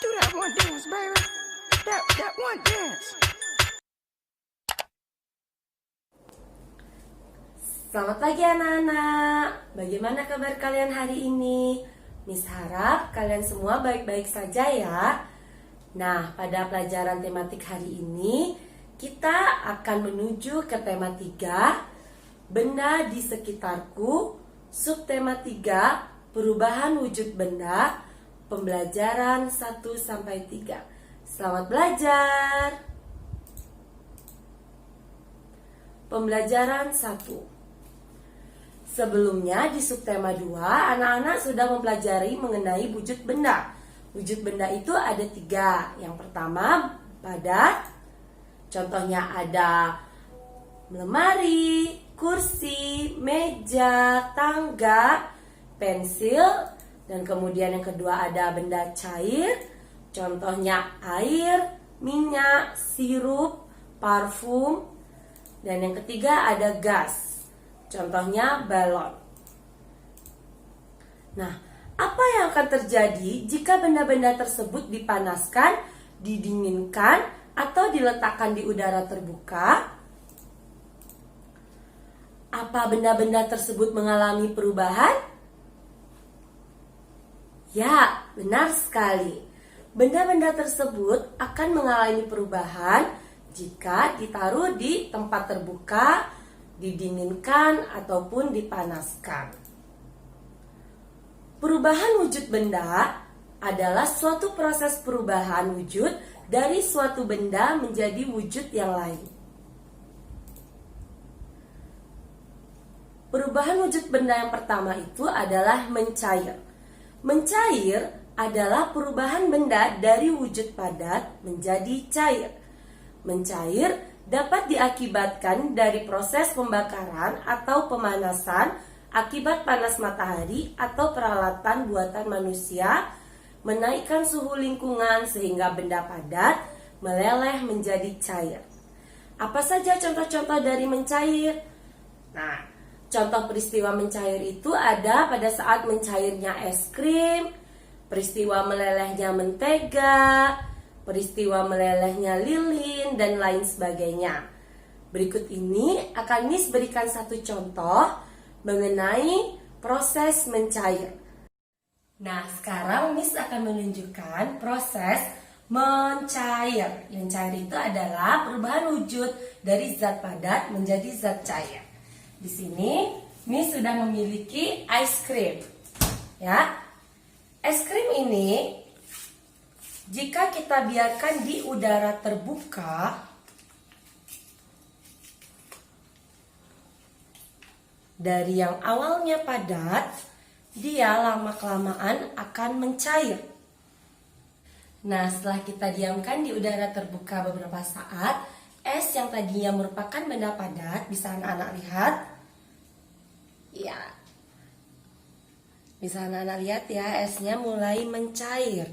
Do that one dance, baby. That one dance. Selamat pagi anak-anak. Bagaimana kabar kalian hari ini? Miss harap kalian semua baik-baik saja ya. Nah, pada pelajaran tematik hari ini kita akan menuju ke tema 3, benda di sekitarku, subtema 3, perubahan wujud benda, pembelajaran 1-3. Selamat belajar. Pembelajaran 1. Sebelumnya di subtema 2, anak-anak sudah mempelajari mengenai wujud benda. Wujud benda itu ada 3. Yang pertama, padat. Contohnya ada lemari, kursi, meja, tangga, pensil. Dan kemudian yang kedua ada benda cair. Contohnya air, minyak, sirup, parfum. Dan yang ketiga ada gas. Contohnya balon. Nah, apa yang akan terjadi jika benda-benda tersebut dipanaskan, didinginkan, atau diletakkan di udara terbuka? Apa benda-benda tersebut mengalami perubahan? Ya, benar sekali. Benda-benda tersebut akan mengalami perubahan jika ditaruh di tempat terbuka, didinginkan, ataupun dipanaskan. Perubahan wujud benda adalah suatu proses perubahan wujud dari suatu benda menjadi wujud yang lain. Perubahan wujud benda yang pertama itu adalah mencair. Mencair adalah perubahan benda dari wujud padat menjadi cair. Mencair dapat diakibatkan dari proses pembakaran atau pemanasan akibat panas matahari atau peralatan buatan manusia, menaikkan suhu lingkungan sehingga benda padat meleleh menjadi cair. Apa saja contoh-contoh dari mencair? Nah, contoh peristiwa mencair itu ada pada saat mencairnya es krim, peristiwa melelehnya mentega, peristiwa melelehnya lilin, dan lain sebagainya. Berikut ini akan Miss berikan satu contoh mengenai proses mencair. Nah, sekarang Miss akan menunjukkan proses mencair. Mencair itu adalah perubahan wujud dari zat padat menjadi zat cair. Di sini Miss sudah memiliki ice cream. Ya. Es krim ini jika kita biarkan di udara terbuka, dari yang awalnya padat, dia lama-kelamaan akan mencair. Nah, setelah kita diamkan di udara terbuka beberapa saat, es yang tadinya merupakan benda padat, bisa anak-anak lihat. Ya, bisa anak-anak lihat ya, esnya mulai mencair.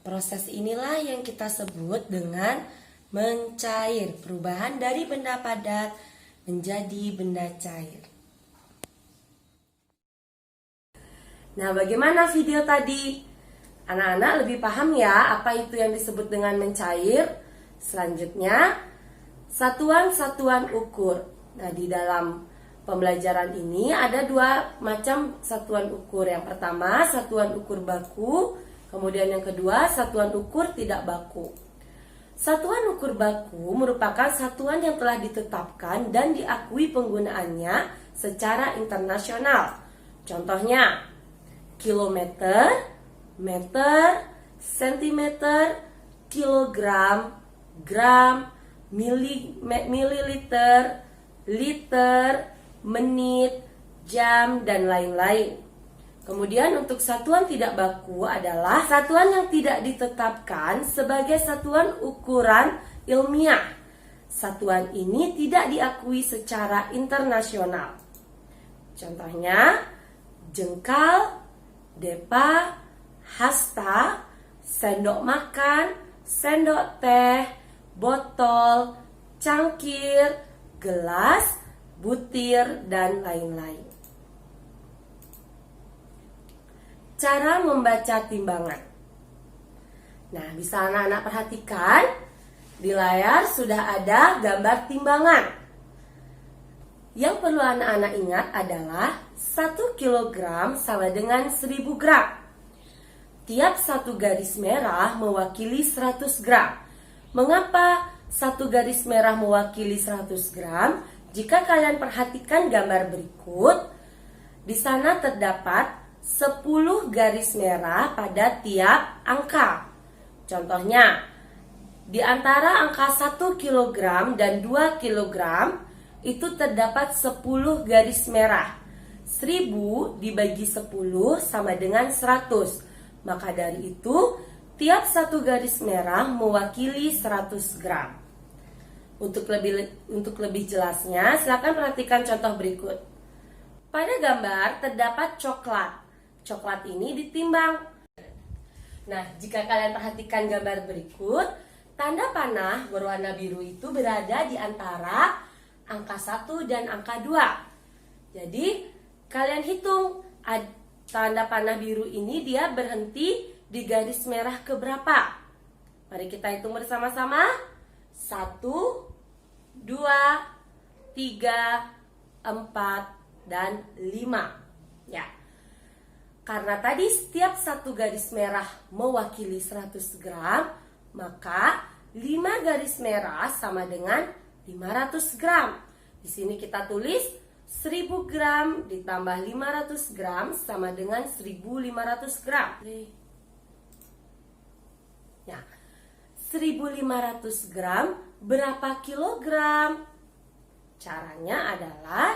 Proses inilah yang kita sebut dengan mencair, perubahan dari benda padat menjadi benda cair. Nah, bagaimana video tadi? Anak-anak lebih paham ya apa itu yang disebut dengan mencair? Selanjutnya, satuan-satuan ukur. Nah, di dalam pembelajaran ini ada 2 macam satuan ukur. Yang pertama, satuan ukur baku. Kemudian yang kedua, satuan ukur tidak baku. Satuan ukur baku merupakan satuan yang telah ditetapkan dan diakui penggunaannya secara internasional. Contohnya, kilometer, meter, sentimeter, kilogram, gram, mililiter, liter, menit, jam, dan lain-lain. Kemudian untuk satuan tidak baku adalah satuan yang tidak ditetapkan sebagai satuan ukuran ilmiah. Satuan ini tidak diakui secara internasional. Contohnya, jengkal, depa, hasta, sendok makan, sendok teh, botol, cangkir, gelas, butir, dan lain-lain. Cara membaca timbangan. Nah, bisa anak-anak perhatikan, di layar sudah ada gambar timbangan. Yang perlu anak-anak ingat adalah 1 kilogram sama dengan 1000 gram. Tiap satu garis merah mewakili 100 gram. Mengapa satu garis merah mewakili 100 gram? Jika kalian perhatikan gambar berikut, di sana terdapat 10 garis merah pada tiap angka. Contohnya, di antara angka 1 kg dan 2 kg itu terdapat 10 garis merah. 1000 dibagi 10 sama dengan 100. Maka dari itu, tiap satu garis merah mewakili 100 gram. Untuk lebih jelasnya, silakan perhatikan contoh berikut. Pada gambar terdapat coklat. Coklat ini ditimbang. Nah, jika kalian perhatikan gambar berikut, tanda panah berwarna biru itu berada di antara angka 1 dan angka 2. Jadi, kalian hitung tanda panah biru ini dia berhenti di garis merah keberapa? Mari kita hitung bersama-sama. 1, 2, 3, 4, dan 5. Ya. Karena tadi setiap satu garis merah mewakili 100 gram, maka 5 garis merah sama dengan 500 gram. Di sini kita tulis 1000 gram ditambah 500 gram sama dengan 1500 gram. Ya, 1500 gram berapa kilogram? Caranya adalah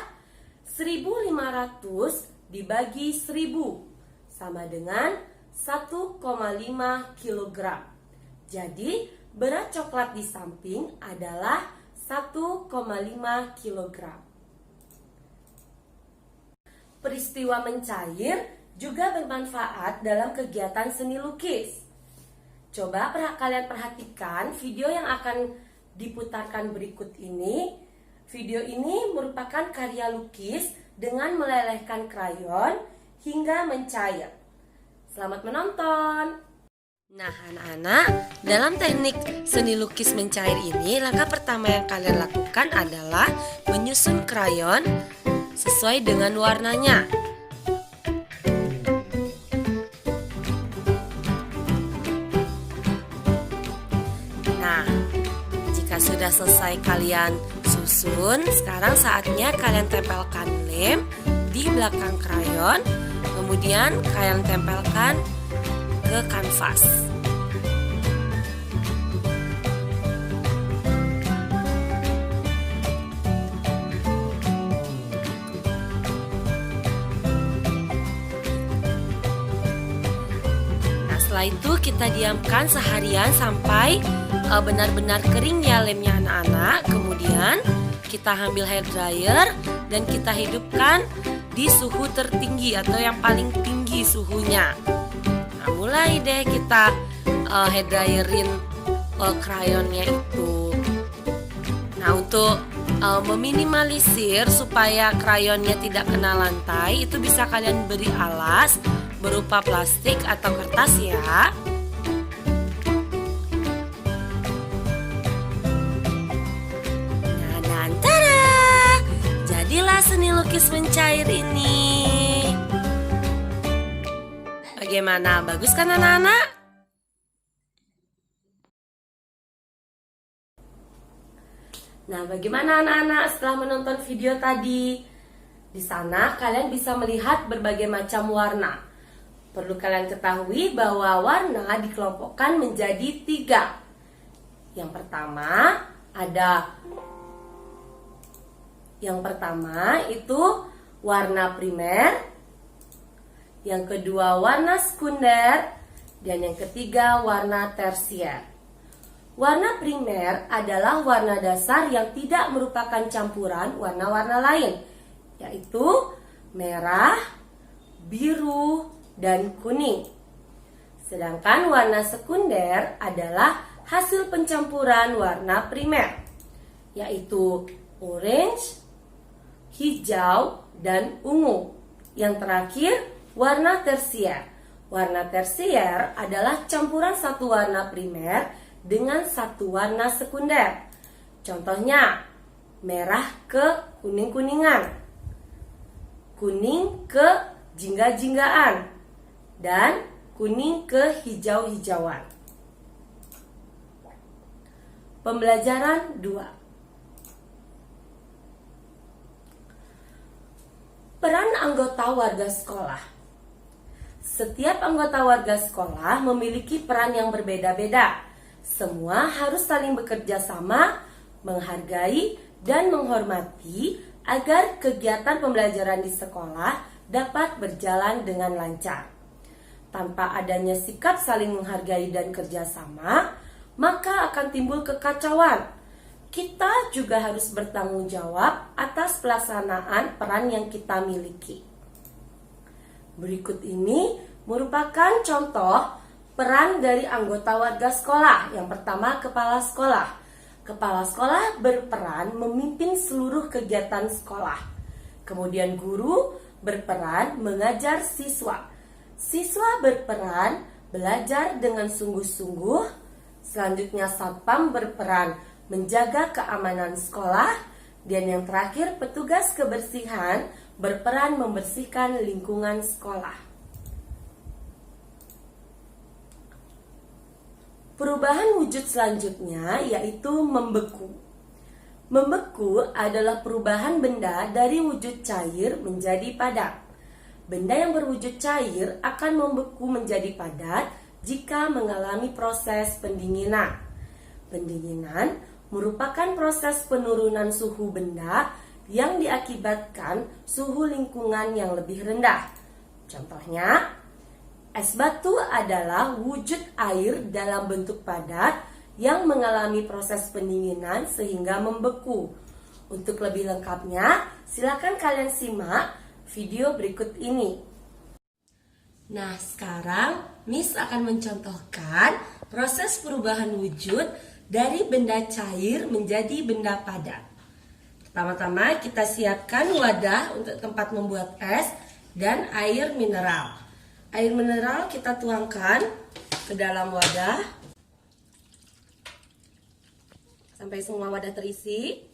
1500 dibagi 1000 sama dengan 1,5 kg. Jadi, berat coklat di samping adalah 1,5 kg. Peristiwa mencair juga bermanfaat dalam kegiatan seni lukis. Coba kalian perhatikan video yang akan diputarkan berikut ini. Video ini merupakan karya lukis dengan melelehkan krayon hingga mencair. Selamat menonton. Nah, anak-anak, dalam teknik seni lukis mencair ini, langkah pertama yang kalian lakukan adalah menyusun krayon sesuai dengan warnanya. Nah, jika sudah selesai kalian susun, sekarang saatnya kalian tempelkan lem di belakang krayon. Kemudian kalian tempelkan ke kanvas. Nah, setelah itu kita diamkan seharian sampai benar-benar kering ya lemnya anak-anak. Kemudian kita ambil hair dryer dan kita hidupkan di suhu tertinggi atau yang paling tinggi suhunya. Nah, mulai deh kita hair dryerin krayonnya itu. Nah, untuk meminimalisir supaya krayonnya tidak kena lantai, itu bisa kalian beri alas berupa plastik atau kertas ya. Nah, dan tada! Jadilah seni lukis mencair ini. Bagaimana? Bagus kan anak-anak? Nah, bagaimana anak-anak setelah menonton video tadi? Di sana kalian bisa melihat berbagai macam warna. Perlu kalian ketahui bahwa warna dikelompokkan menjadi 3. Yang pertama itu warna primer, yang kedua warna sekunder, dan yang ketiga warna tersier. Warna primer adalah warna dasar yang tidak merupakan campuran warna-warna lain, yaitu merah, biru, dan kuning. Sedangkan warna sekunder adalah hasil pencampuran warna primer, yaitu orange, hijau, dan ungu. Yang terakhir, warna tersier. Warna tersier adalah campuran satu warna primer dengan satu warna sekunder. Contohnya, merah ke kuning-kuningan, kuning ke jingga-jinggaan, dan kuning ke hijau-hijauan. Pembelajaran 2. Peran anggota warga sekolah. Setiap anggota warga sekolah memiliki peran yang berbeda-beda. Semua harus saling bekerja sama, menghargai, dan menghormati agar kegiatan pembelajaran di sekolah dapat berjalan dengan lancar. Tanpa adanya sikap saling menghargai dan kerjasama, maka akan timbul kekacauan. Kita juga harus bertanggung jawab atas pelaksanaan peran yang kita miliki. Berikut ini merupakan contoh peran dari anggota warga sekolah. Yang pertama, kepala sekolah. Kepala sekolah berperan memimpin seluruh kegiatan sekolah. Kemudian guru berperan mengajar siswa. Siswa berperan belajar dengan sungguh-sungguh. Selanjutnya satpam berperan menjaga keamanan sekolah. Dan yang terakhir, petugas kebersihan berperan membersihkan lingkungan sekolah. Perubahan wujud selanjutnya yaitu membeku. Membeku adalah perubahan benda dari wujud cair menjadi padat. Benda yang berwujud cair akan membeku menjadi padat jika mengalami proses pendinginan. Pendinginan merupakan proses penurunan suhu benda yang diakibatkan suhu lingkungan yang lebih rendah. Contohnya, es batu adalah wujud air dalam bentuk padat yang mengalami proses pendinginan sehingga membeku. Untuk lebih lengkapnya, silakan kalian simak video berikut ini. Nah, sekarang Miss akan mencontohkan proses perubahan wujud dari benda cair menjadi benda padat. Pertama-tama kita siapkan wadah untuk tempat membuat es dan air mineral. Air mineral kita tuangkan ke dalam wadah sampai semua wadah terisi.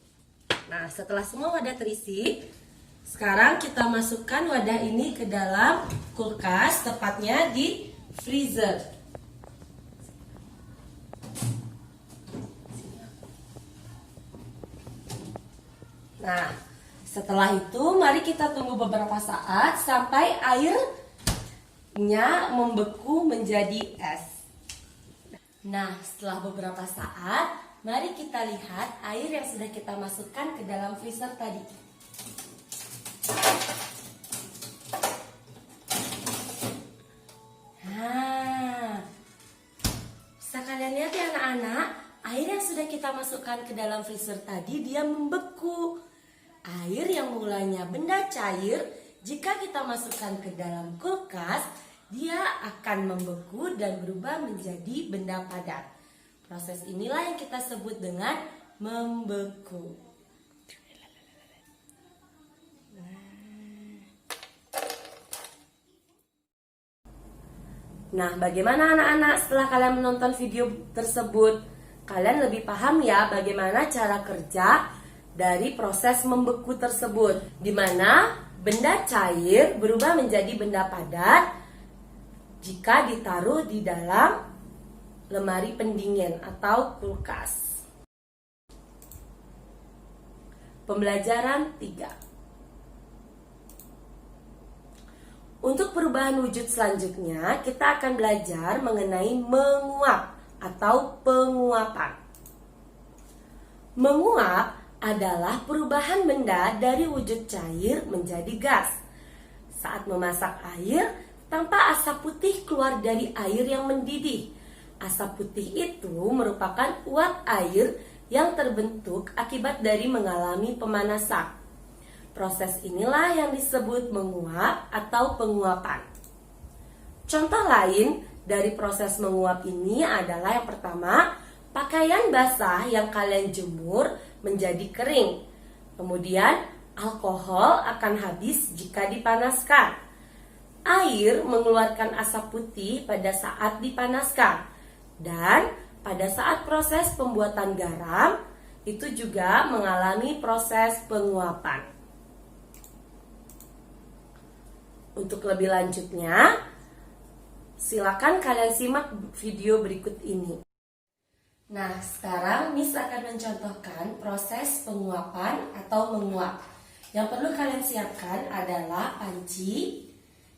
Nah, setelah semua wadah terisi, sekarang kita masukkan wadah ini ke dalam kulkas, tepatnya di freezer. Nah, setelah itu mari kita tunggu beberapa saat sampai airnya membeku menjadi es. Nah, setelah beberapa saat, mari kita lihat air yang sudah kita masukkan ke dalam freezer tadi. Nah, bisa kalian lihat ya anak-anak, air yang sudah kita masukkan ke dalam freezer tadi dia membeku. Air yang mulanya benda cair, jika kita masukkan ke dalam kulkas, dia akan membeku dan berubah menjadi benda padat. Proses inilah yang kita sebut dengan membeku. Nah, bagaimana anak-anak setelah kalian menonton video tersebut? Kalian lebih paham ya bagaimana cara kerja dari proses membeku tersebut, di mana benda cair berubah menjadi benda padat jika ditaruh di dalam lemari pendingin atau kulkas. Pembelajaran 3. Untuk perubahan wujud selanjutnya, kita akan belajar mengenai menguap atau penguapan. Menguap adalah perubahan benda dari wujud cair menjadi gas. Saat memasak air, tampak asap putih keluar dari air yang mendidih. Asap putih itu merupakan uap air yang terbentuk akibat dari mengalami pemanasan. Proses inilah yang disebut menguap atau penguapan. Contoh lain dari proses menguap ini adalah yang pertama, pakaian basah yang kalian jemur menjadi kering. Kemudian, alkohol akan habis jika dipanaskan. Air mengeluarkan asap putih pada saat dipanaskan. Dan pada saat proses pembuatan garam, itu juga mengalami proses penguapan. Untuk lebih lanjutnya, silakan kalian simak video berikut ini. Nah, sekarang Miss akan mencontohkan proses penguapan atau menguap. Yang perlu kalian siapkan adalah panci,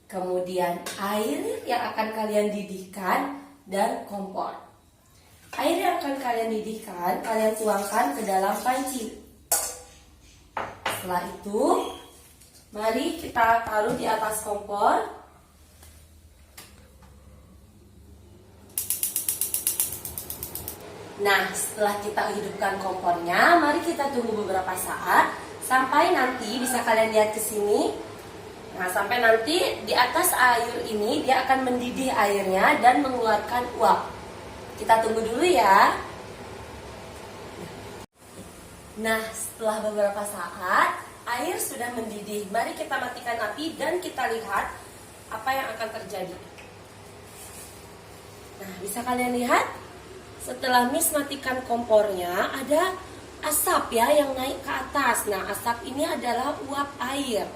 kemudian air yang akan kalian didihkan, dan kompor. Air yang akan kalian didihkan, kalian tuangkan ke dalam panci. Setelah itu, mari kita taruh di atas kompor. Nah, setelah kita hidupkan kompornya, mari kita tunggu beberapa saat sampai nanti bisa kalian lihat ke sini. Nah, sampai nanti di atas air ini dia akan mendidih airnya dan mengeluarkan uap. Kita tunggu dulu ya. Nah, setelah beberapa saat air sudah mendidih. Mari kita matikan api dan kita lihat apa yang akan terjadi. Nah, bisa kalian lihat? Setelah Miss matikan kompornya, ada asap ya yang naik ke atas. Nah, asap ini adalah uap air.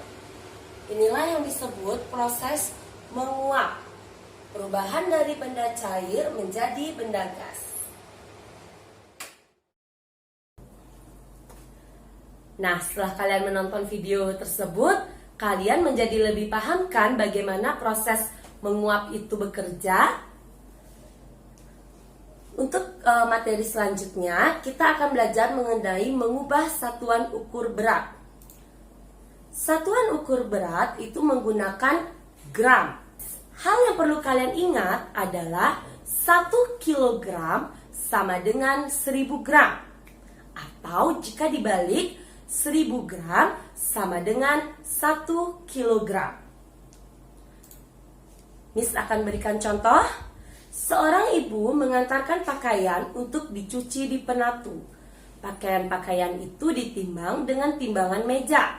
Inilah yang disebut proses menguap. Perubahan dari benda cair menjadi benda gas. Nah, setelah kalian menonton video tersebut, kalian menjadi lebih paham kan bagaimana proses menguap itu bekerja? Untuk materi selanjutnya, kita akan belajar mengenai mengubah satuan ukur berat. Satuan ukur berat itu menggunakan gram. Hal yang perlu kalian ingat adalah 1 kilogram sama dengan 1000 gram. Atau jika dibalik, 1000 gram sama dengan 1 kilogram. Miss akan berikan contoh. Seorang ibu mengantarkan pakaian untuk dicuci di penatu. Pakaian-pakaian itu ditimbang dengan timbangan meja.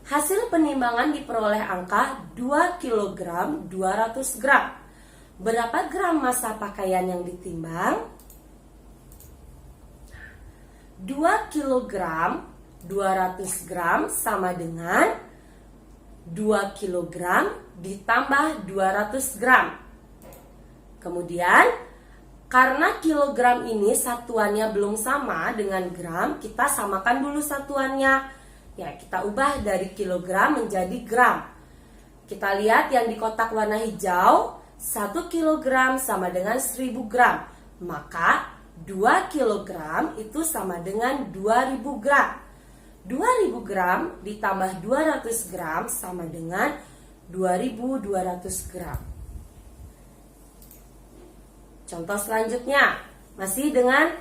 Hasil penimbangan diperoleh angka 2 kg 200 gram. Berapa gram massa pakaian yang ditimbang? 2 kg 200 gram sama dengan 2 kg ditambah 200 gram. Kemudian, karena kilogram ini satuannya belum sama dengan gram, kita samakan dulu satuannya. Ya, kita ubah dari kilogram menjadi gram. Kita lihat yang di kotak warna hijau, 1 kilogram sama dengan 1000 gram. Maka 2 kilogram itu sama dengan 2000 gram. 2000 gram ditambah 200 gram sama dengan 2200 gram. Contoh selanjutnya, masih dengan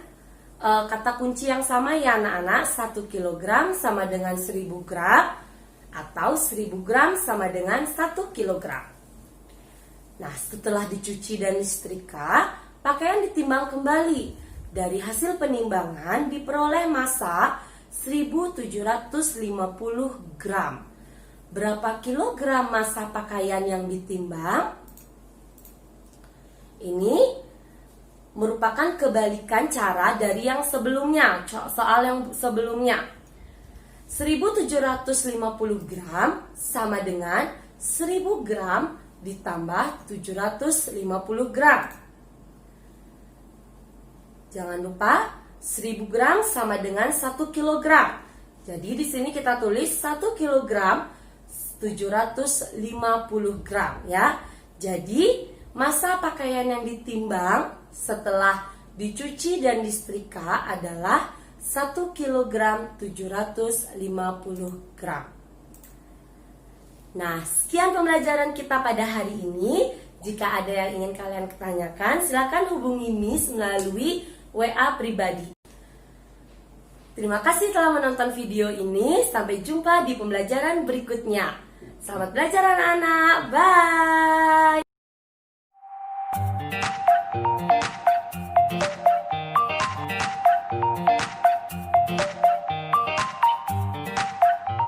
kata kunci yang sama ya anak-anak. 1 kg sama dengan 1000 gram atau 1000 gram sama dengan 1 kg. Nah, setelah dicuci dan disetrika, pakaian ditimbang kembali. Dari hasil penimbangan diperoleh massa 1750 gram. Berapa kilogram massa pakaian yang ditimbang? Ini merupakan kebalikan cara dari yang sebelumnya, soal yang sebelumnya. 1750 gram sama dengan 1000 gram ditambah 750 gram. Jangan lupa 1000 gram sama dengan 1 kilogram. Jadi di sini kita tulis 1 kilogram 750 gram ya. Jadi massa pakaian yang ditimbang setelah dicuci dan disetrika adalah 1 kg 750 gram. Nah, sekian pembelajaran kita pada hari ini. Jika ada yang ingin kalian tanyakan, silakan hubungi Miss melalui WA pribadi. Terima kasih telah menonton video ini. Sampai jumpa di pembelajaran berikutnya. Selamat belajar anak-anak. Bye.